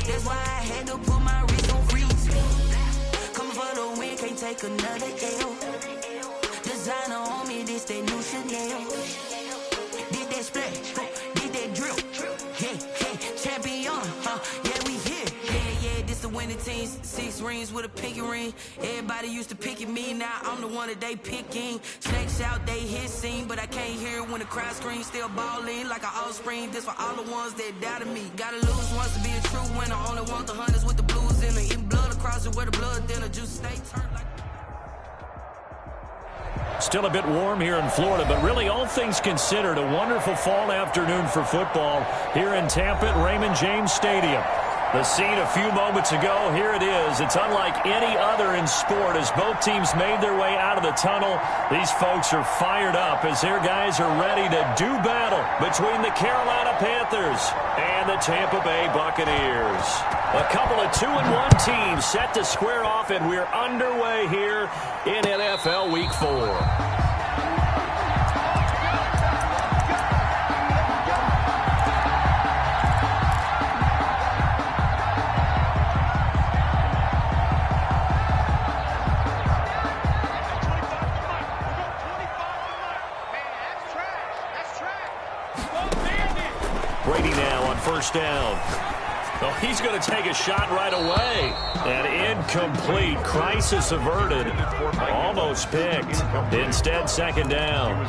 That's why I had to put my wrist on freeze. Coming for the win, can't take another L. Designer on me, this that new Chanel. Did that splash, did that drill. Yeah, champion, yeah, we here. Yeah, this the winning team. 6 rings with a pinky ring. Everybody used to pick at me, now I'm the one that they picking. Snakes out, they hit scene, but I can't hear it when the crowd screams. Still balling like an offspring. This for all the ones that doubted me. Gotta lose once to be a true winner. Only want the hunters with the blues in it. Eating blood across it where the blood thinner. Juice stay turned like. Still a bit warm here in Florida, but really all things considered, a wonderful fall afternoon for football here in Tampa at Raymond James Stadium. The scene a few moments ago, here it is. It's unlike any other in sport as both teams made their way out of the tunnel. These folks are fired up as their guys are ready to do battle between the Carolina Panthers and the Tampa Bay Buccaneers. A couple of 2-1 teams set to square off, and we're underway here in NFL Week 4. Brady now on first down. Oh, he's going to take a shot right away. And incomplete. Crisis averted. Almost picked. Instead, second down.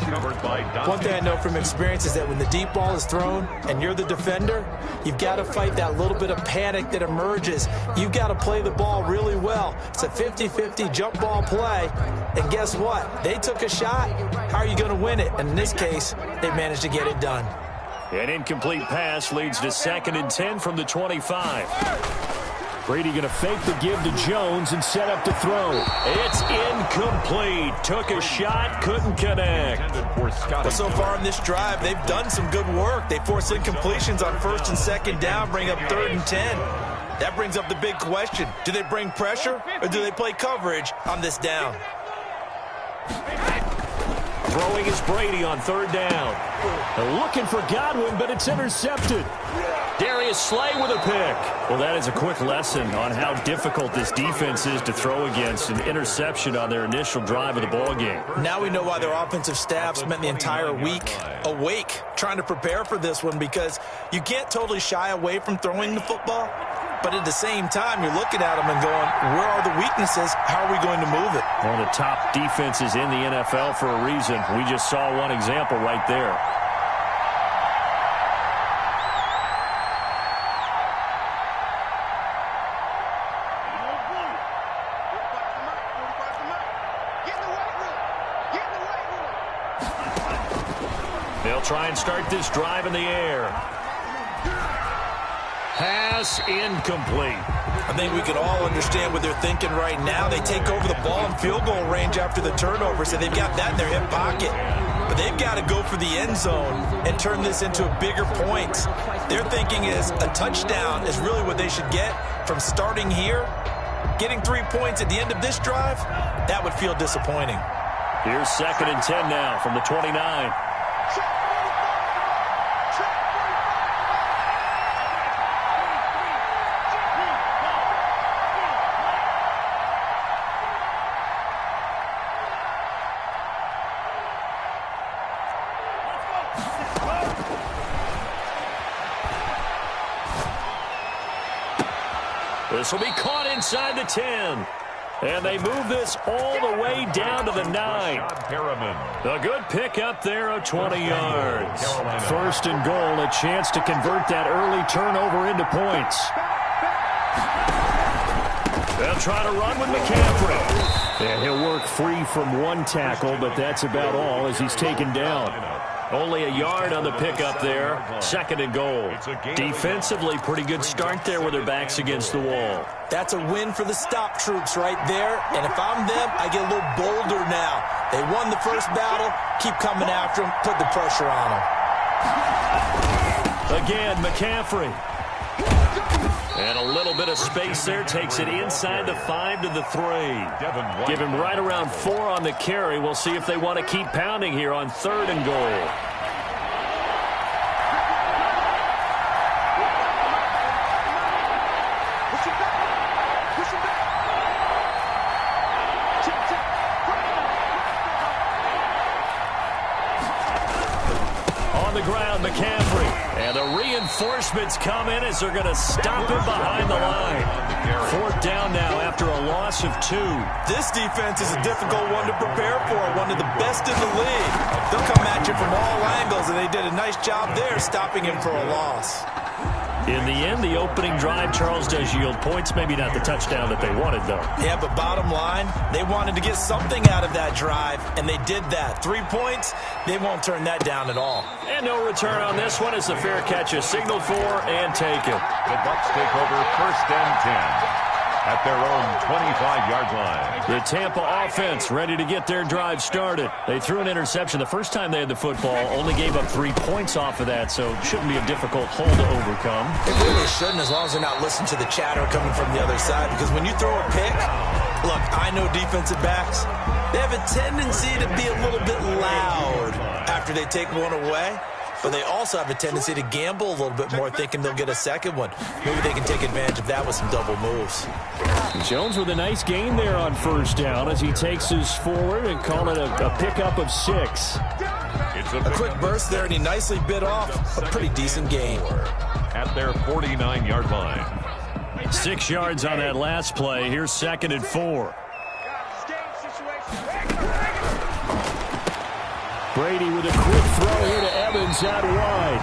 One thing I know from experience is that when the deep ball is thrown and you're the defender, you've got to fight that little bit of panic that emerges. You've got to play the ball really well. It's a 50-50 jump ball play. And guess what? They took a shot. How are you going to win it? And in this case, they managed to get it done. An incomplete pass leads to 2nd and 10 from the 25. Brady going to fake the give to Jones and set up to throw. It's incomplete. Took a shot, couldn't connect. Well, so far in this drive, they've done some good work. They force incompletions on 1st and 2nd down, bring up 3rd and 10. That brings up the big question. Do they bring pressure or do they play coverage on this down? Throwing is Brady on 3rd down. They're looking for Godwin, but it's intercepted. Darius Slay with a pick. Well, that is a quick lesson on how difficult this defense is to throw against. An interception on their initial drive of the ballgame. Now we know why their offensive staff spent the entire week awake trying to prepare for this one, because you can't totally shy away from throwing the football. But at the same time, you're looking at them and going, where are the weaknesses? How are we going to move it? One of the top defenses in the NFL for a reason. We just saw one example right there. They'll try and start this drive in the air. Pass incomplete. I think we can all understand what they're thinking right now. They take over the ball in field goal range after the turnover, so they've got that in their hip pocket. But they've got to go for the end zone and turn this into a bigger point. Their thinking is a touchdown is really what they should get from starting here. Getting 3 points at the end of this drive, that would feel disappointing. Here's 2nd and 10 now from the 29. This will be caught inside the 10. And they move this all the way down to the 9. A good pickup there of 20 yards. 1st and goal, a chance to convert that early turnover into points. They'll try to run with McCaffrey. And he'll work free from one tackle, but that's about all as he's taken down. Only a yard on the pickup there. 2nd and goal. Defensively, pretty good start there with their backs against the wall. That's a win for the stop troops right there. And if I'm them, I get a little bolder now. They won the first battle. Keep coming after them. Put the pressure on them. Again, McCaffrey. And a little bit of space there. Takes it inside the 5 to the 3. Give him right around 4 on the carry. We'll see if they want to keep pounding here on 3rd and goal. Reinforcements come in as they're going to stop him behind the line. 4th down now after a loss of 2. This defense is a difficult one to prepare for, one of the best in the league. They'll come at you from all angles, and they did a nice job there stopping him for a loss. In the end, the opening drive, Charles, does yield points. Maybe not the touchdown that they wanted, though. Yeah, but bottom line, they wanted to get something out of that drive, and they did that. 3 points, they won't turn that down at all. And no return on this one as the fair catch is signaled for and taken. The Bucs take over 1st and 10 at their own 25-yard line. The Tampa offense ready to get their drive started. They threw an interception the first time they had the football, only gave up 3 points off of that, so it shouldn't be a difficult hole to overcome. It really shouldn't, as long as they're not listening to the chatter coming from the other side, because when you throw a pick, look, I know defensive backs, they have a tendency to be a little bit loud after they take one away. But they also have a tendency to gamble a little bit more, thinking they'll get a second one. Maybe they can take advantage of that with some double moves. Jones with a nice gain there on 1st down as he takes us forward and call it a pickup of 6. It's a quick burst there, and he nicely bit off a pretty decent gain. At their 49-yard line. 6 yards on that last play. Here's 2nd and 4. Brady with a quick throw here to Evans out wide.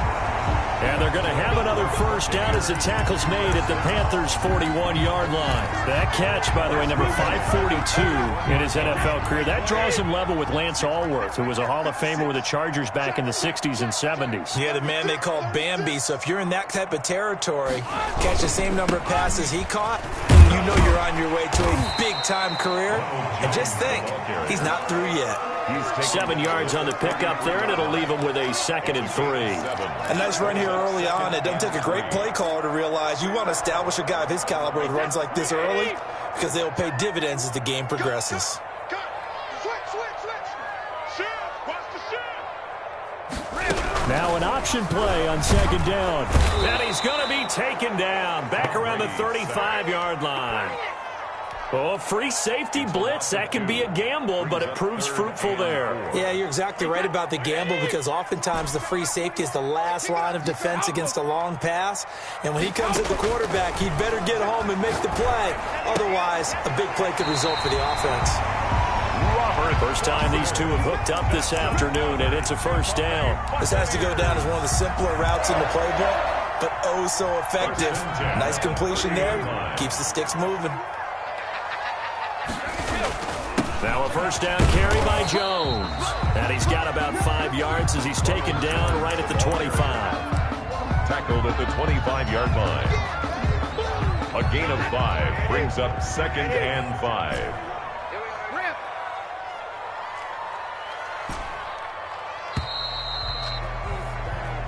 And they're going to have another 1st down as the tackle's made at the Panthers' 41-yard line. That catch, by the way, number 542 in his NFL career. That draws him level with Lance Allworth, who was a Hall of Famer with the Chargers back in the 60s and 70s. Yeah, the man they called Bambi. So if you're in that type of territory, catch the same number of passes he caught, you know you're on your way to a big-time career. And just think, he's not through yet. 7 yards on the pickup there, and it'll leave him with a 2nd and 3. A nice run here early on. It doesn't take a great play caller to realize you want to establish a guy of his caliber with runs like this early, because they'll pay dividends as the game progresses. Now an option play on 2nd down. And he's going to be taken down back around the 35-yard line. Oh, free safety blitz, that can be a gamble, but it proves fruitful there. Yeah, you're exactly right about the gamble, because oftentimes the free safety is the last line of defense against a long pass. And when he comes at the quarterback, he'd better get home and make the play. Otherwise, a big play could result for the offense. First time these two have hooked up this afternoon, and it's a 1st down. This has to go down as one of the simpler routes in the playbook, but oh so effective. Nice completion there. Keeps the sticks moving. Now a 1st down carry by Jones. And he's got about 5 yards as he's taken down right at the 25. Tackled at the 25-yard line. A gain of 5 brings up 2nd and 5.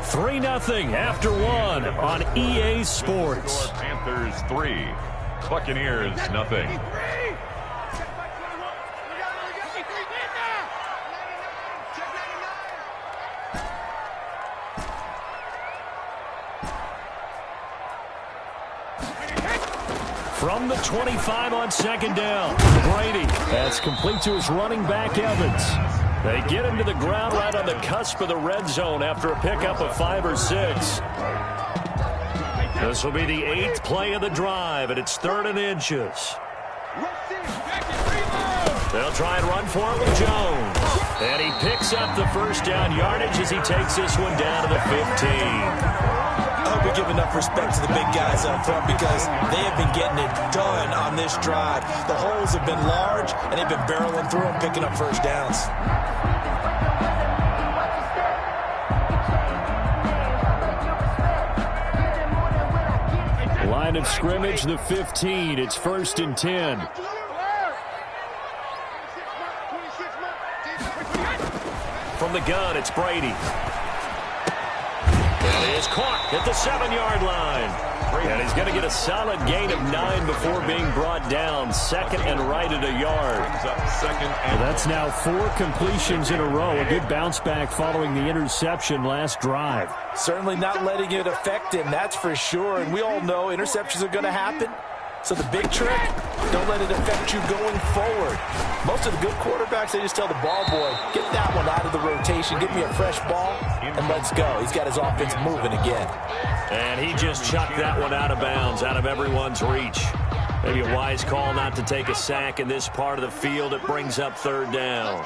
Three 3-0 after 1 on EA Sports. Panthers 3, Buccaneers nothing. From the 25 on 2nd down, Brady. That's complete to his running back, Evans. They get him to the ground right on the cusp of the red zone after a pickup of 5 or 6. This will be the 8th play of the drive, and it's 3rd and inches. They'll try and run for it with Jones. And he picks up the 1st down yardage as he takes this one down to the 15. I hope we give enough respect to the big guys up front, because they have been getting it done on this drive. The holes have been large, and they've been barreling through them, picking up 1st downs. Line of scrimmage, the 15. It's 1st and 10. From the gun, it's Brady. And he is caught at the 7-yard line. And he's going to get a solid gain of 9 before being brought down. 2nd and right at a yard. That's now 4 completions in a row. A good bounce back following the interception last drive. Certainly not letting it affect him, that's for sure. And we all know interceptions are going to happen. So the big trick, don't let it affect you going forward. Most of the good quarterbacks, they just tell the ball boy, get that one out of the rotation, give me a fresh ball, and let's go. He's got his offense moving again. And he just chucked that one out of bounds, out of everyone's reach. Maybe a wise call not to take a sack in this part of the field. It brings up third down.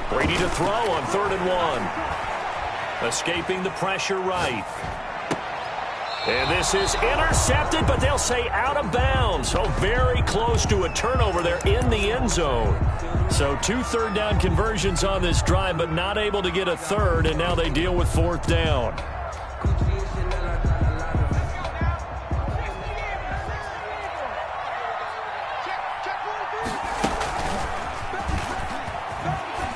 Brady to throw on 3rd and 1. Escaping the pressure right. And this is intercepted, but they'll say out of bounds. So very close to a turnover there in the end zone. So 2 3rd down conversions on this drive, but not able to get a third, and now they deal with 4th down.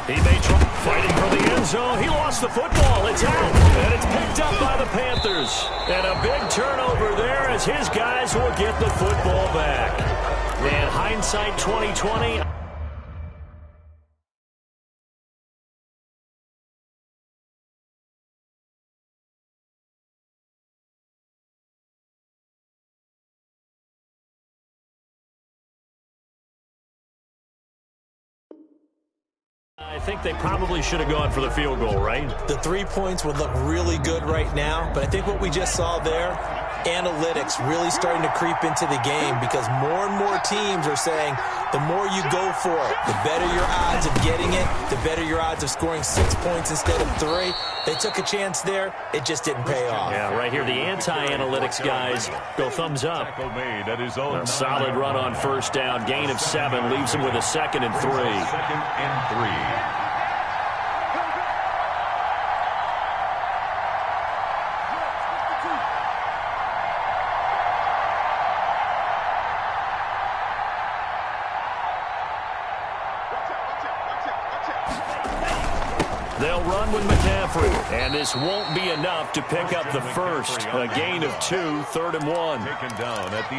He may try fighting for the end zone. He lost the football. It's out, and it's picked up by the Panthers. And a big turnover there as his guys will get the football back. And hindsight 2020. I think they probably should have gone for the field goal, right? The 3 points would look really good right now, but I think what we just saw there, analytics really starting to creep into the game because more and more teams are saying the more you go for it, the better your odds of getting it, the better your odds of scoring 6 points instead of 3. They took a chance there. It just didn't pay off. Yeah, right here, the anti-analytics guys go thumbs up. A solid run on 1st down. Gain of 7 leaves him with a 2nd and 3. 2nd and 3. They'll run with McCaffrey, and this won't be enough to pick up the first. A gain of 2, 3rd and 1.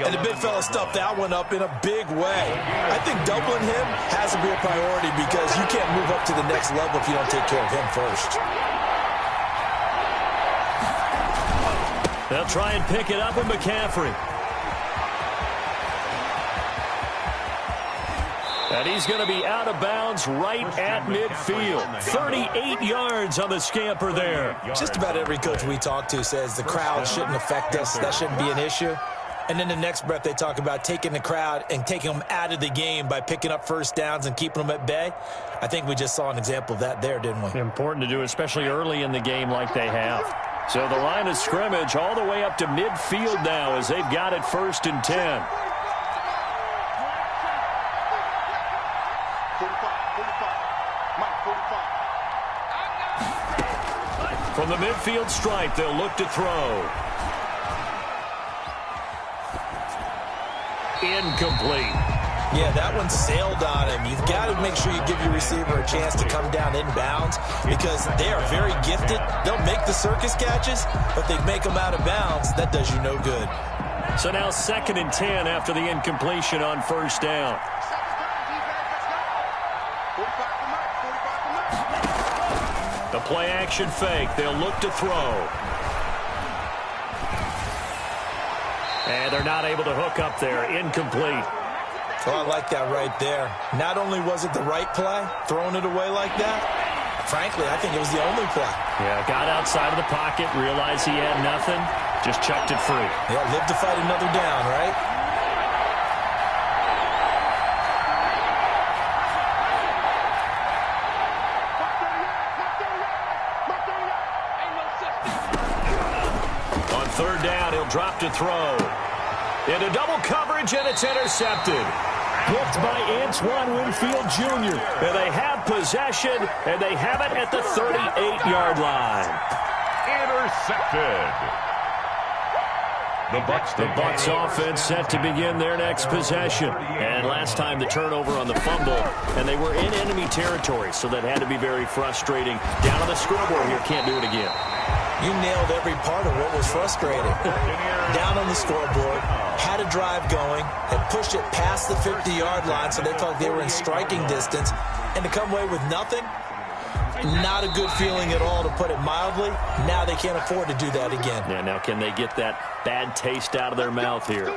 And the big fella stuffed that one up in a big way. I think doubling him has to be a priority because you can't move up to the next level if you don't take care of him first. They'll try and pick it up with McCaffrey. And he's going to be out of bounds right at midfield. 38 yards on the scamper there. Just about every coach we talk to says the crowd shouldn't affect us. That shouldn't be an issue. And then the next breath they talk about taking the crowd and taking them out of the game by picking up 1st downs and keeping them at bay. I think we just saw an example of that there, didn't we? Important to do, especially early in the game like they have. So the line of scrimmage all the way up to midfield now as they've got it 1st and 10. From the midfield stripe, they'll look to throw. Incomplete. Yeah, that one sailed on him. You've got to make sure you give your receiver a chance to come down inbounds because they are very gifted. They'll make the circus catches, but they make them out of bounds. That does you no good. So now 2nd and 10 after the incompletion on 1st down. The play action fake. They'll look to throw. And they're not able to hook up there. Incomplete. Oh, I like that right there. Not only was it the right play, throwing it away like that, frankly, I think it was the only play. Yeah, got outside of the pocket, realized he had nothing, just chucked it free. Yeah, live to fight another down, right? On 3rd down, he'll drop to throw. Into double coverage, and it's intercepted. Picked by Antoine Winfield Jr. And they have possession, and they have it at the 38-yard line. Intercepted. The Bucs offense set to begin their next possession. And last time the turnover on the fumble, and they were in enemy territory, so that had to be very frustrating. Down on the scoreboard here, can't do it again. You nailed every part of what was frustrating. Down on the scoreboard, had a drive going, had pushed it past the 50-yard line so they felt they were in striking distance, and to come away with nothing, Not a good feeling at all, to put it mildly. Now they can't afford to do that again. Yeah, now can they get that bad taste out of their mouth here?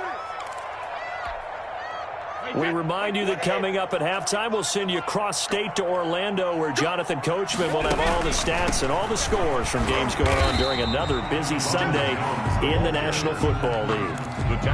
We remind you that coming up at halftime, we'll send you cross-state to Orlando, where Jonathan Coachman will have all the stats and all the scores from games going on during another busy Sunday in the National Football League.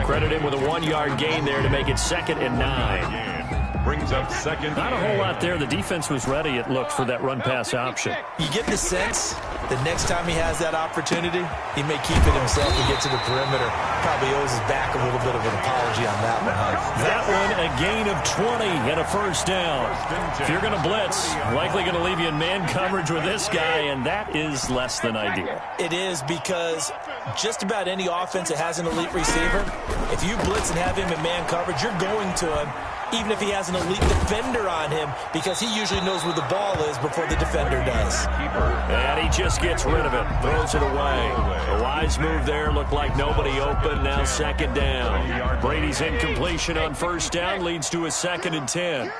Credit him with a 1-yard gain there to make it 2nd and 9. Brings up 2nd. Not a whole lot there. The defense was ready, it looked, for that run-pass option. You get the sense that next time he has that opportunity, he may keep it himself and get to the perimeter. Probably owes his back a little bit of an apology on that one. That one, a gain of 20 and a 1st down. If you're going to blitz, likely going to leave you in man coverage with this guy, and that is less than ideal. It is, because just about any offense that has an elite receiver, if you blitz and have him in man coverage, you're going to him, even if he has an elite defender on him, because he usually knows where the ball is before the defender does. And he just gets rid of it, throws it away. A wise move there, looked like nobody open, now 2nd down. Brady's incompletion on 1st down leads to a 2nd and 10.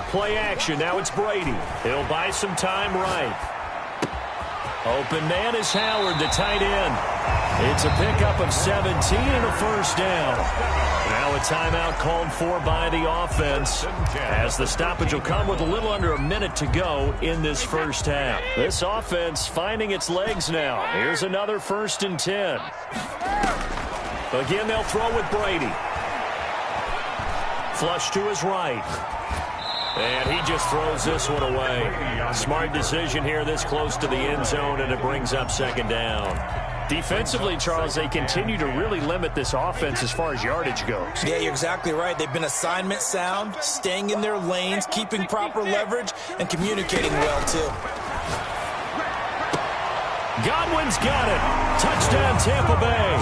Play action, now it's Brady. He'll buy some time right. Open man is Howard, the tight end. It's a pickup of 17 and a 1st down. Now a timeout called for by the offense, as the stoppage will come with a little under a minute to go in this 1st half. This offense finding its legs now. Here's another 1st and 10. Again, they'll throw with Brady. Flush to his right. And he just throws this one away. Smart decision here this close to the end zone, and it brings up 2nd down. Defensively, Charles, they continue to really limit this offense as far as yardage goes. Yeah, you're exactly right. They've been assignment sound, staying in their lanes, keeping proper leverage, and communicating well, too. Godwin's got it. Touchdown, Tampa Bay.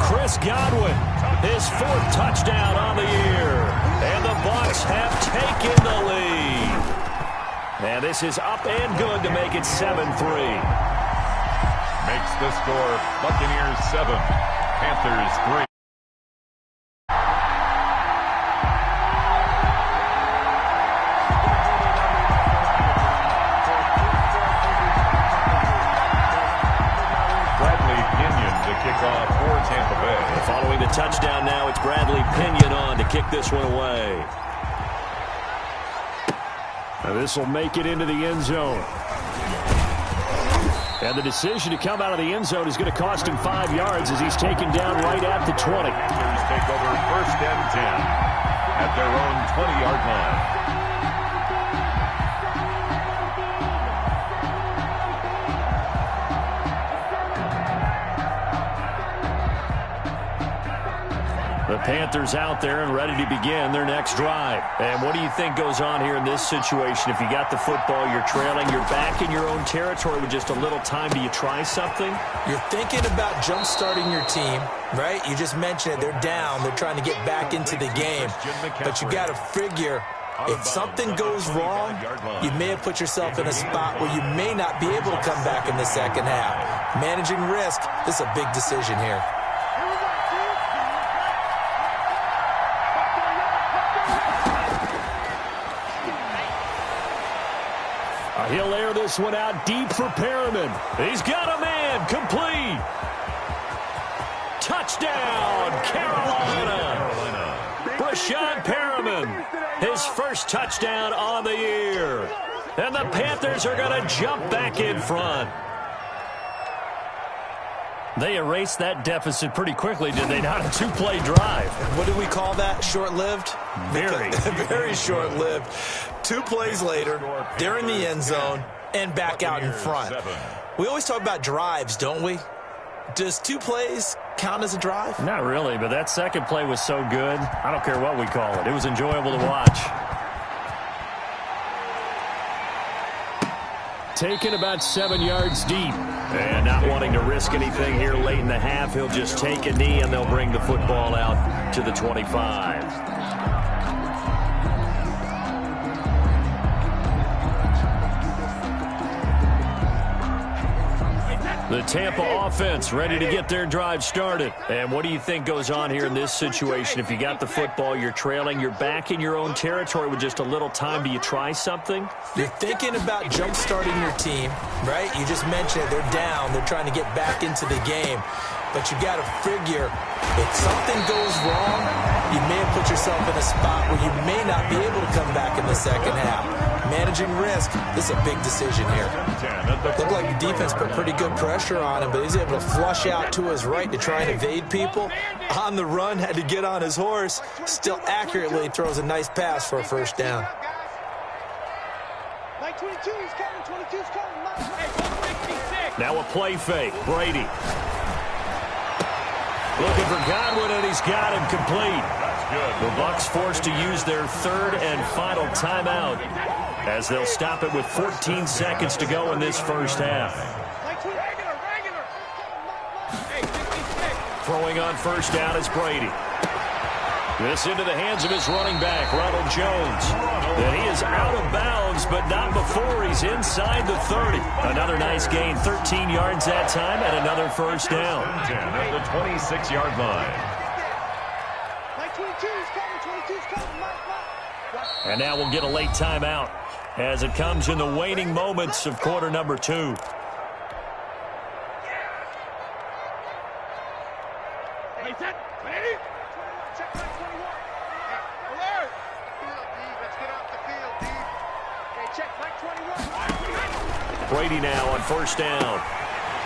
Chris Godwin, his 4th touchdown on the year. And the Bucs have taken the lead. And this is up and good to make it 7-3. Makes the score Buccaneers 7, Panthers 3. Bradley Pinion to kick off for Tampa Bay. Following the touchdown now, it's Bradley Pinion on to kick this one away. Now this will make it into the end zone. And the decision to come out of the end zone is going to cost him 5 yards as he's taken down right at the 20. Panthers take over 1st and 10 at their own 20-yard line. The Panthers out there and ready to begin their next drive. And what do you think goes on here in this situation? If you got the football, you're trailing, you're back in your own territory with just a little time. Do you try something? You're thinking about jump-starting your team, right? You just mentioned it. They're down. They're trying to get back into the game. But you got to figure, if something goes wrong, you may have put yourself in a spot where you may not be able to come back in the 2nd half. Managing risk, this is a big decision here. He'll air this one out deep for Perriman. He's got a man, complete. Touchdown, Carolina. Brashad Perriman, his 1st touchdown on the year. And the Panthers are going to jump back in front. They erased that deficit pretty quickly, did they not? A 2-play drive. What do we call that? Short-lived? Very. Very short-lived. 2 plays later, they're in the end zone and back out in front. We always talk about drives, don't we? Does 2 plays count as a drive? Not really, but that 2nd play was so good. I don't care what we call it. It was enjoyable to watch. Taken about 7 yards deep. And not wanting to risk anything here late in the half, he'll just take a knee and they'll bring the football out to the 25. The Tampa offense ready to get their drive started. And what do you think goes on here in this situation? If you got the football, you're trailing, you're back in your own territory with just a little time. Do you try something? You're thinking about jump-starting your team, right? You just mentioned it. They're down. They're trying to get back into the game. But you got to figure, if something goes wrong, you may have put yourself in a spot where you may not be able to come back in the second half. Managing risk, this is a big decision here. Looked like the defense put pretty good pressure on him, but he's able to flush out to his right to try and evade people. On the run, had to get on his horse. Still accurately throws a nice pass for a first down. Now a play fake. Brady. Looking for Godwin, and he's got him complete. The Bucs forced to use their third and final timeout as they'll stop it with 14 seconds to go in this first half. Throwing on first down is Brady. This into the hands of his running back, Ronald Jones. And he is out of bounds, but not before he's inside the 30. Another nice gain, 13 yards that time, and another first down. 10 at the 26-yard line. And now we'll get a late timeout as it comes in the waning moments of quarter number 2. Brady now on first down.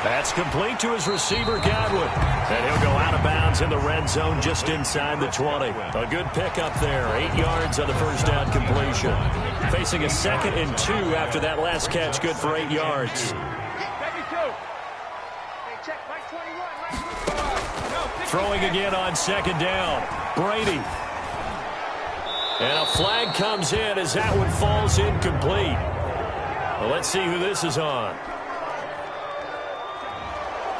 That's complete to his receiver, Godwin. And he'll go out of bounds in the red zone just inside the 20. A good pickup there. 8 yards on the first down completion. Facing a 2nd and 2 after that last catch. Good for 8 yards. Throwing again on second down. Brady. And a flag comes in as that one falls incomplete. Well, let's see who this is on.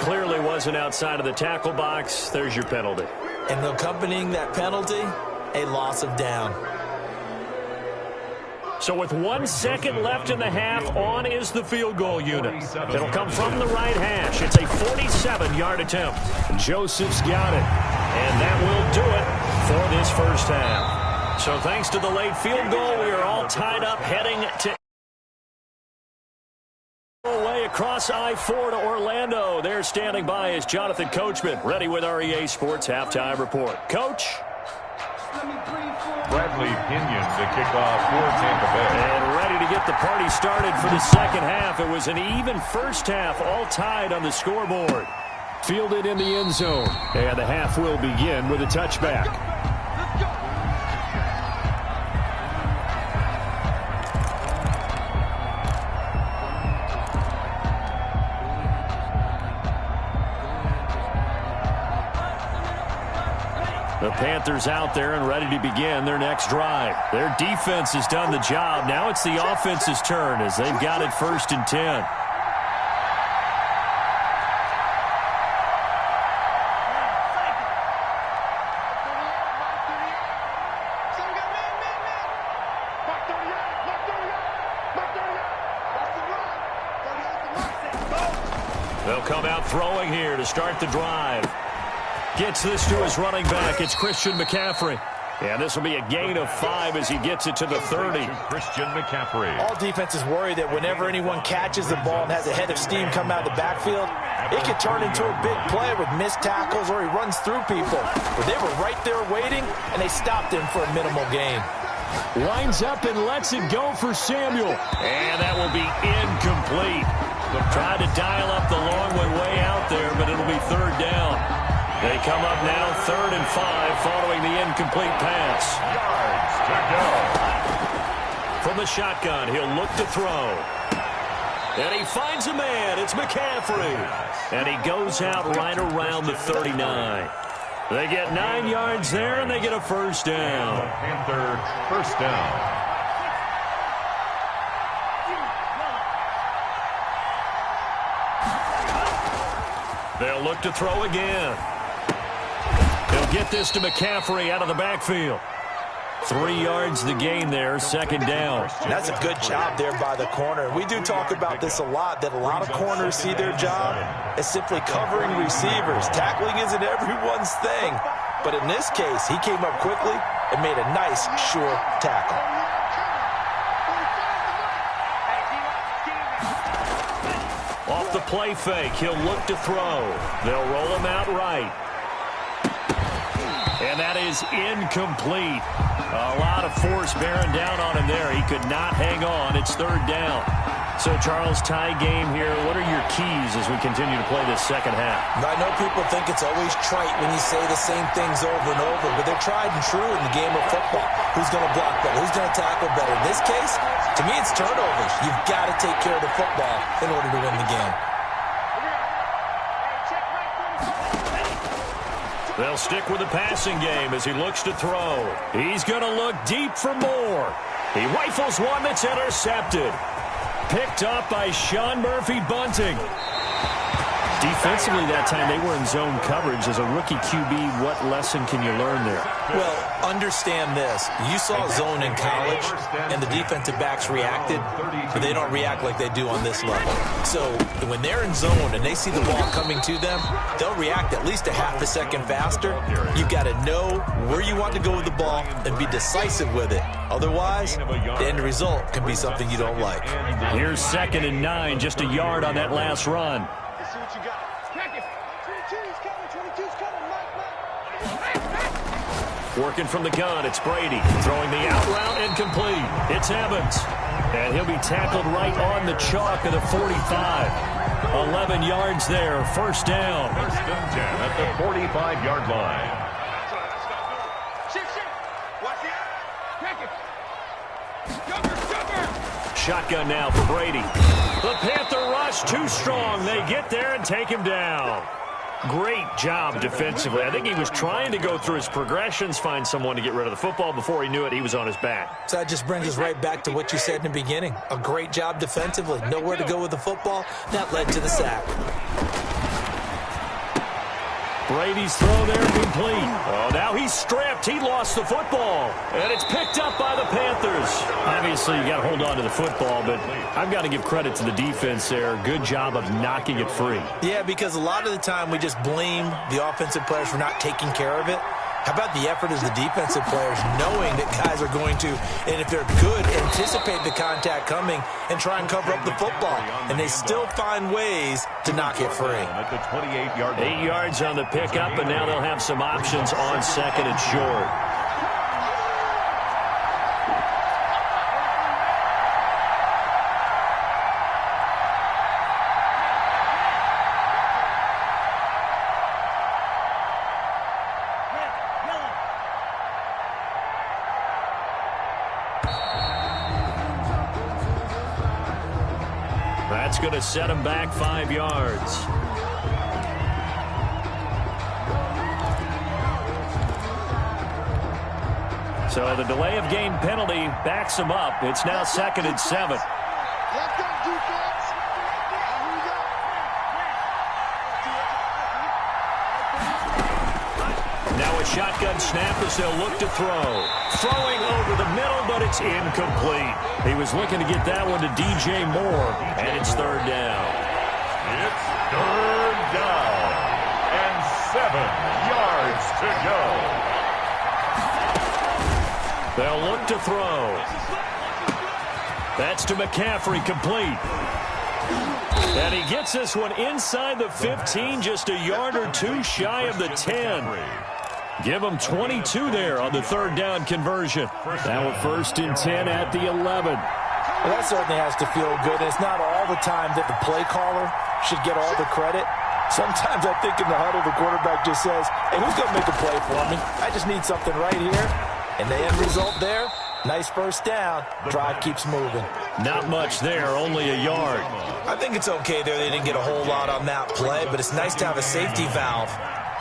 Clearly wasn't outside of the tackle box. There's your penalty. And accompanying that penalty, a loss of down. So with 1 second left in the half, on is the field goal unit. It'll come from the right hash. It's a 47-yard attempt. Joseph's got it. And that will do it for this first half. So thanks to the late field goal, we are all tied up heading to away across I-4 to Orlando. There standing by is Jonathan Coachman, ready with our EA Sports Halftime Report. Coach? Bradley Pinion to kick off for Tampa Bay. And ready to get the party started for the second half. It was an even first half, all tied on the scoreboard. Fielded in the end zone. And the half will begin with a touchback. The Panthers out there and ready to begin their next drive. Their defense has done the job. Now it's the offense's turn as they've got it 1st and 10. They'll come out throwing here to start the drive. Gets this to his running back. It's Christian McCaffrey. And this will be a gain of 5 as he gets it to the 30. Christian McCaffrey. All defenses worry that whenever anyone catches the ball and has a head of steam come out of the backfield, it could turn into a big play with missed tackles or he runs through people. But they were right there waiting, and they stopped him for a minimal gain. Winds up and lets it go for Samuel. And that will be incomplete. Tried to dial up the long one way out there, but it'll be 3rd down. They come up now 3rd and 5 following the incomplete pass. Yards to go. From the shotgun, he'll look to throw. And he finds a man. It's McCaffrey. And he goes out right around the 39. They get 9 yards there, and they get a first down. Panther first down. They'll look to throw again. They'll get this to McCaffrey out of the backfield. 3 yards the gain there, second down. And that's a good job there by the corner. We do talk about this a lot, that a lot of corners see their job as simply covering receivers. Tackling isn't everyone's thing. But in this case, he came up quickly and made a nice, sure tackle. Off the play fake, he'll look to throw. They'll roll him out right. And that is incomplete. A lot of force bearing down on him there. He could not hang on. It's third down. So, Charles, tie game here. What are your keys as we continue to play this second half? I know people think it's always trite when you say the same things over and over, but they're tried and true in the game of football. Who's going to block better? Who's going to tackle better? In this case, to me, it's turnovers. You've got to take care of the football in order to win the game. They'll stick with the passing game as he looks to throw. He's going to look deep for more. He rifles one that's intercepted. Picked up by Sean Murphy-Bunting. Defensively that time, they were in zone coverage. As a rookie QB, what lesson can you learn there? Well, understand this. You saw zone in college, and the defensive backs reacted, but they don't react like they do on this level. So when they're in zone and they see the ball coming to them, they'll react at least a half a second faster. You've got to know where you want to go with the ball and be decisive with it. Otherwise, the end result can be something you don't like. Here's 2nd and 9, just a yard on that last run. Working from the gun, it's Brady. Throwing the out route incomplete. It's Evans. And he'll be tackled right on the chalk of the 45. 11 yards there, first down. First and 10 at the 45-yard line. Shotgun now for Brady. The Panther rush too strong. They get there and take him down. Great job defensively. I think he was trying to go through his progressions, find someone to get rid of the football. Before he knew it, he was on his back. So that just brings us right back to what you said in the beginning. A great job defensively. Nowhere to go with the football. That led to the sack. Brady's throw there complete. Oh, now he's stripped. He lost the football. And it's picked up by the Panthers. Obviously, you got to hold on to the football, but I've got to give credit to the defense there. Good job of knocking it free. Yeah, because a lot of the time we just blame the offensive players for not taking care of it. How about the effort as the defensive players knowing that guys are going to, and if they're good, anticipate the contact coming and try and cover up the football. And they still find ways to knock it free. At the 28-yard line. 8 yards on the pickup, and now they'll have some options on 2nd and short. That's going to set him back 5 yards. So the delay of game penalty backs him up. It's now 2nd and 7. Now a shotgun snap as they'll look to throw. Throwing over the middle, but it's incomplete. He was looking to get that one to DJ Moore, and it's third down. It's third down and 7 yards to go. They'll look to throw. That's to McCaffrey, complete. And he gets this one inside the 15, just a yard or two shy of the 10. Give him 22 there on the third down conversion. Now a 1st and 10 at the 11. Well, that certainly has to feel good. It's not all the time that the play caller should get all the credit. Sometimes I think in the huddle, the quarterback just says, hey, who's going to make a play for me? I just need something right here. And the end result there, nice first down. Drive keeps moving. Not much there, only a yard. I think it's okay there. They didn't get a whole lot on that play, but it's nice to have a safety valve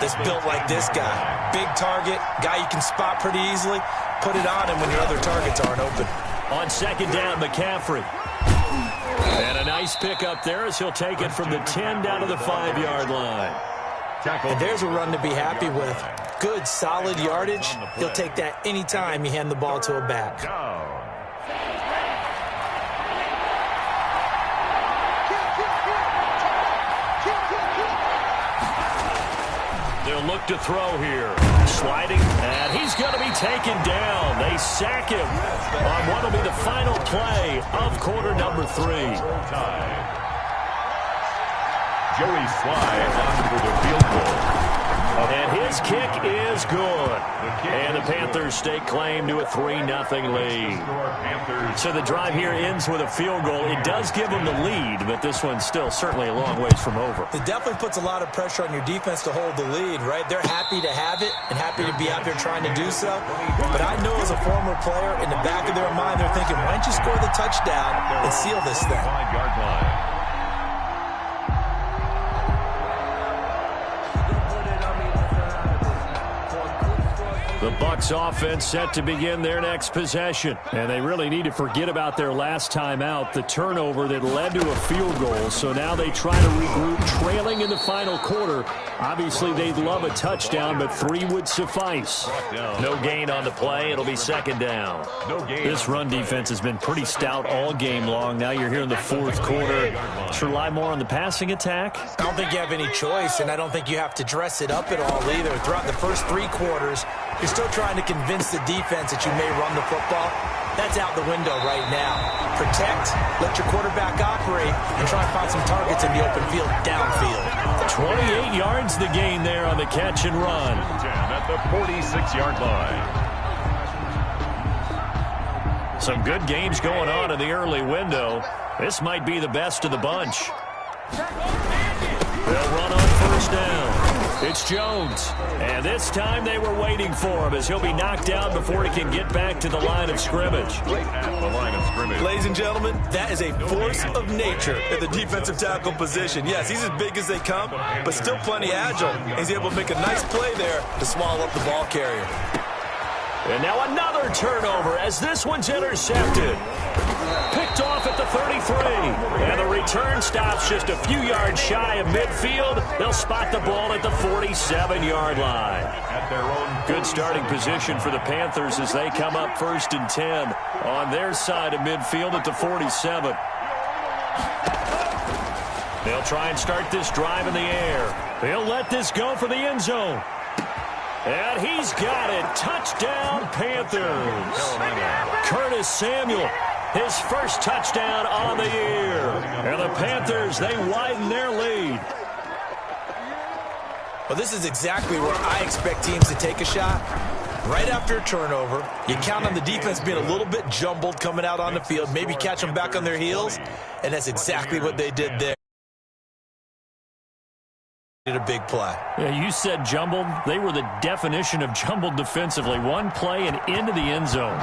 that's built like this guy. Big target, guy you can spot pretty easily. Put it on him when your other targets aren't open. On 2nd down, McCaffrey. And a nice pick up there as he'll take it from the 10 down to the 5-yard line. And there's a run to be happy with. Good, solid yardage. He'll take that anytime you hand the ball to a back. They'll look to throw here. Sliding, and he's going to be taken down. They sack him on what will be the final play of quarter number 3. Joey Slye on for the field goal. And his kick is good. And the Panthers stake claim to a 3-0 lead. So the drive here ends with a field goal. It does give them the lead, but this one's still certainly a long ways from over. It definitely puts a lot of pressure on your defense to hold the lead, right? They're happy to have it and happy to be out there trying to do so. But I know as a former player, in the back of their mind, they're thinking, why don't you score the touchdown and seal this thing? 5-yard line. The Bucs offense set to begin their next possession. And they really need to forget about their last time out, the turnover that led to a field goal. So now they try to regroup, trailing in the final quarter. Obviously, they'd love a touchdown, but 3 would suffice. No gain on the play. It'll be second down. This run defense has been pretty stout all game long. Now you're here in the fourth quarter. Should rely more on the passing attack? I don't think you have any choice, and I don't think you have to dress it up at all either. Throughout the first 3 quarters, you're still trying to convince the defense that you may run the football. That's out the window right now. Protect, let your quarterback operate, and try to find some targets in the open field downfield. 28 yards the gain there on the catch and run. At the 46-yard line. Some good games going on in the early window. This might be the best of the bunch. They'll run on first down. It's Jones. And this time they were waiting for him as he'll be knocked down before he can get back to the line of scrimmage. Right at the line of scrimmage. Ladies and gentlemen, that is a force of nature at the defensive tackle position. Yes, he's as big as they come, but still plenty agile. He's able to make a nice play there to swallow up the ball carrier. And now another turnover as this one's intercepted. Picked off at the 33. And the return stops just a few yards shy of midfield. They'll spot the ball at the 47-yard line. At their own good starting position for the Panthers as they come up 1st and 10 on their side of midfield at the 47. They'll try and start this drive in the air. They'll let this go for the end zone. And he's got it. Touchdown, Panthers. Curtis Samuel, his first touchdown on the year. And the Panthers, they widen their lead. Well, this is exactly where I expect teams to take a shot. Right after a turnover, you count on the defense being a little bit jumbled coming out on the field, maybe catch them back on their heels, and that's exactly what they did there. A big play. Yeah, you said jumbled. They were the definition of jumbled defensively. One play and into the end zone.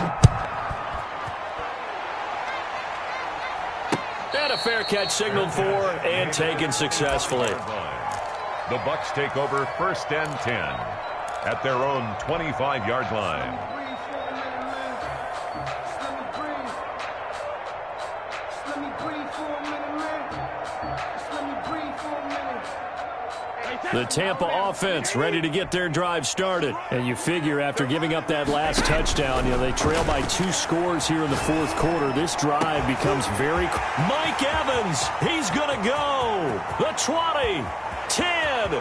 And a fair catch signaled for and taken successfully. The Bucs take over 1st and 10 at their own 25-yard line. The Tampa offense ready to get their drive started. And you figure after giving up that last touchdown, they trail by 2 scores here in the fourth quarter. This drive becomes very... Mike Evans, he's going to go. The 20, 10,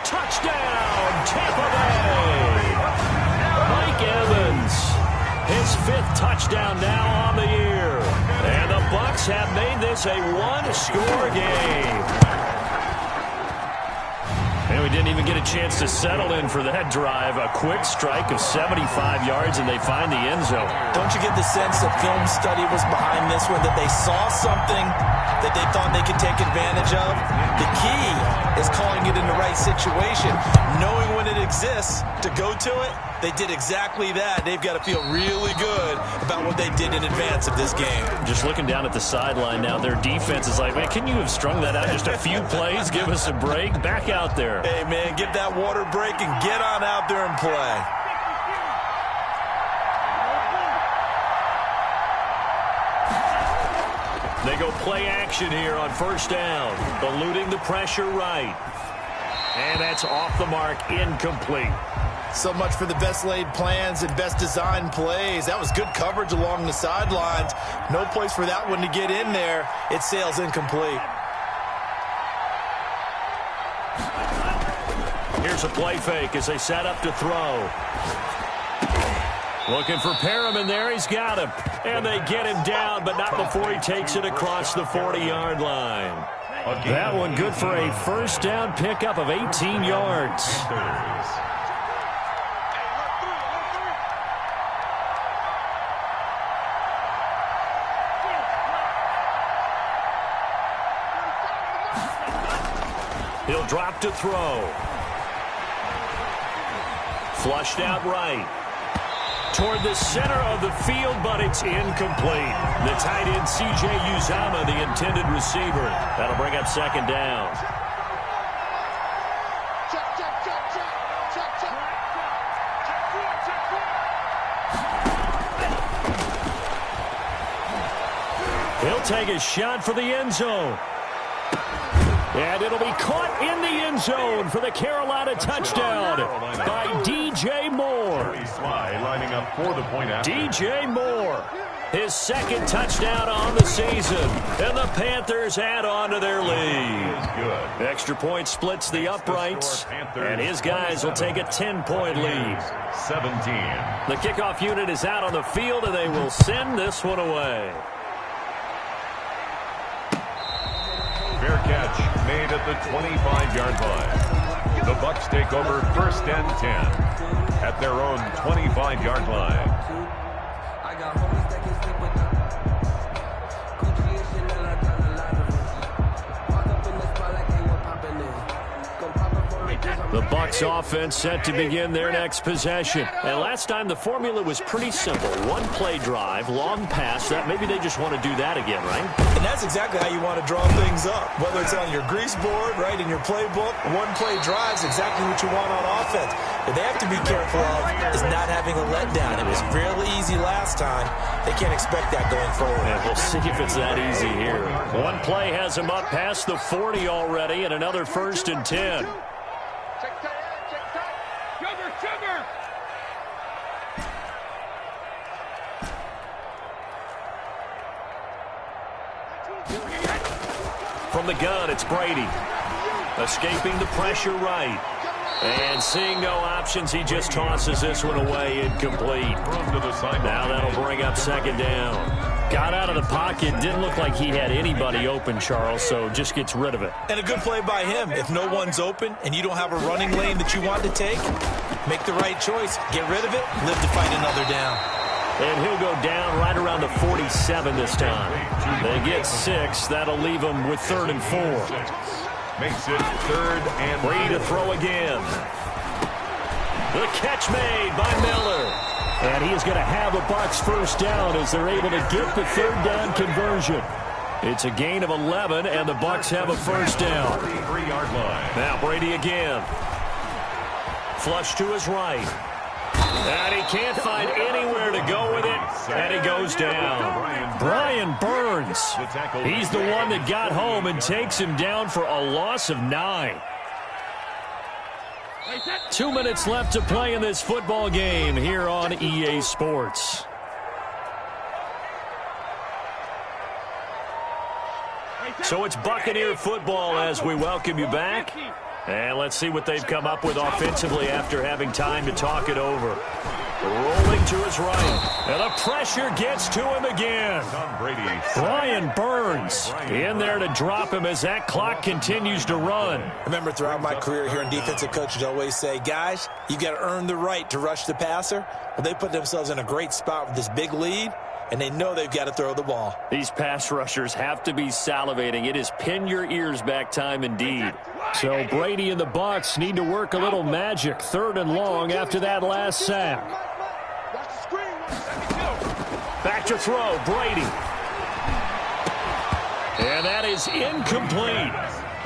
touchdown, Tampa Bay. Mike Evans, his 5th touchdown now on the year. And the Bucs have made this a 1-score game. And we didn't even get a chance to settle in for that drive. A quick strike of 75 yards, and they find the end zone. Don't you get the sense that film study was behind this one, that they saw something that they thought they could take advantage of? The key is calling it in the right situation, knowing when it exists to go to it. They did exactly that. They've got to feel really good about what they did in advance of this game. Just looking down at the sideline now, their defense is like, man, can you have strung that out just a few plays? Give us a break. Back out there. Hey, man, give that water break and get on out there and play. They go play action here on first down. Eluding the pressure right. And that's That's off the mark, incomplete. So much for the best laid plans and best designed plays. That was good coverage along the sidelines. No place for that one to get in there. It sails incomplete. Here's a play fake as they set up to throw. Looking for Perriman there. He's got him. And they get him down, but not before he takes it across the 40-yard line. That one good for a first down pickup of 18 yards. He'll drop to throw. Flushed out right. Toward the center of the field, but it's incomplete. The tight end, C.J. Uzomah, the intended receiver. That'll bring up second down. He'll take a shot for the end zone. And it'll be caught in the end zone for the Carolina touchdown by D.J. Moore. D.J. Moore, his second touchdown on the season. And the Panthers add on to their lead. Extra point splits the uprights. And his guys will take a 10-point lead. 17. The kickoff unit is out on the field, and they will send this one away. Fair catch made at the 25-yard line. The Bucs take over first and 10 at their own 25-yard line. The Bucs offense set to begin their next possession. And last time the formula was pretty simple. One play drive, long pass. That maybe they just want to do that again, right? And that's exactly how you want to draw things up. Whether it's on your grease board, right, in your playbook, one play drive is exactly what you want on offense. What they have to be careful of is not having a letdown. It was fairly easy last time. They can't expect that going forward. And we'll see if it's that easy here. One play has him up past the 40 already, and another first and 10. From the gun, it's Brady. Escaping the pressure right. And seeing no options, he just tosses this one away, incomplete. Now that'll bring up second down. Got out of the pocket, didn't look like he had anybody open, Charles, so just gets rid of it. And a good play by him. If no one's open and you don't have a running lane that you want to take, make the right choice. Get rid of it, live to fight another down. And he'll go down right around the 47 this time. They get 6. That'll leave them with 3rd and 4. Makes it 3rd and Brady to throw again. The catch made by Miller. And he is going to have a Bucs first down as they're able to get the 3rd down conversion. It's a gain of 11, and the Bucs have a first down. 33-yard line. Now Brady again. Flush to his right. And he can't find anywhere to go with it, and he goes down. Brian Burns, he's the one that got home and takes him down for a loss of 9. 2 minutes left to play in this football game here on EA Sports. So it's Buccaneer football as we welcome you back. And let's see what they've come up with offensively after having time to talk it over. Rolling to his right. And the pressure gets to him again. Brian Burns in there to drop him as that clock continues to run. Remember, throughout my career here in defensive coaches always say, guys, you got to earn the right to rush the passer. Well, they put themselves in a great spot with this big lead, and they know they've got to throw the ball. These pass rushers have to be salivating. It is pin your ears back time indeed. So Brady and the Bucs need to work a little magic. 3rd and long after that last sack. Back to throw, Brady. And that is incomplete.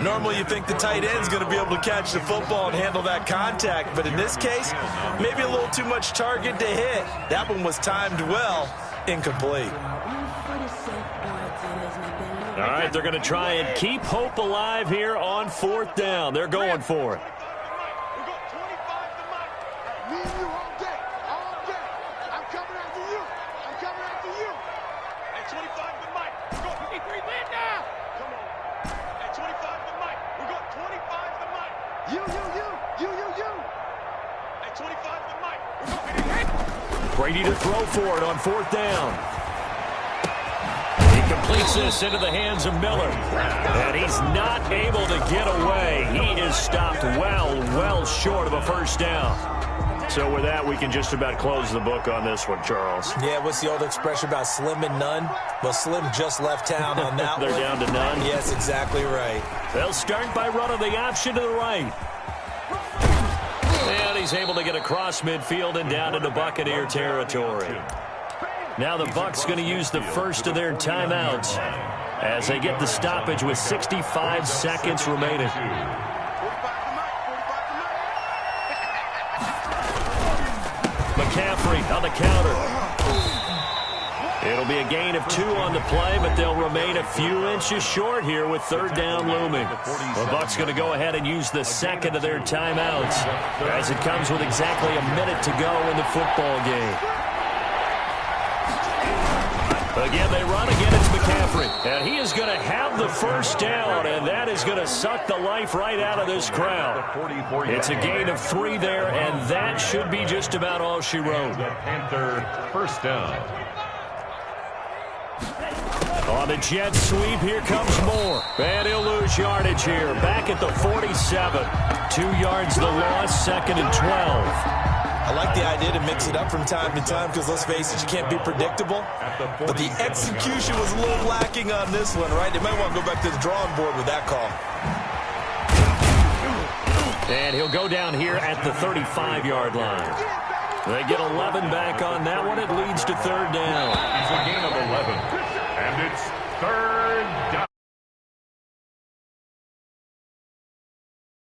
Normally you think the tight end's going to be able to catch the football and handle that contact, but in this case, maybe a little too much target to hit. That one was timed well. Incomplete. All right, they're going to try and keep hope alive here on 4th down. They're going for it. Brady to throw for it on 4th down. He completes this into the hands of Miller. And he's not able to get away. He is stopped well short of a 1st down. So with that, we can just about close the book on this one, Charles. Yeah, what's the old expression about slim and none? Well, Slim just left town on that They're one. down to none? Yes, exactly right. They'll start by running the option to the right. And he's able to get across midfield and down into Buccaneer territory. Now the Bucs going to use the first of their timeouts as they get the stoppage with 65 seconds remaining. McCaffrey on the counter. It'll be a gain of 2 on the play, but they'll remain a few inches short here with 3rd down looming. The Bucs going to go ahead and use the second of their timeouts as it comes with exactly a minute to go in the football game. Again, they run. Again, it's McCaffrey. And he is going to have the 1st down, and that is going to suck the life right out of this crowd. It's a gain of 3 there, and that should be just about all she wrote. The Panther 1st down. On the jet sweep, here comes Moore. And he'll lose yardage here. Back at the 47. 2 yards the loss, 2nd and 12. I like the idea to mix it up from time to time because, let's face it, you can't be predictable. But the execution was a little lacking on this one, right? They might want to go back to the drawing board with that call. And he'll go down here at the 35-yard line. They get 11 back on that one. It leads to 3rd down. It's a gain of 11. And it's 3rd down.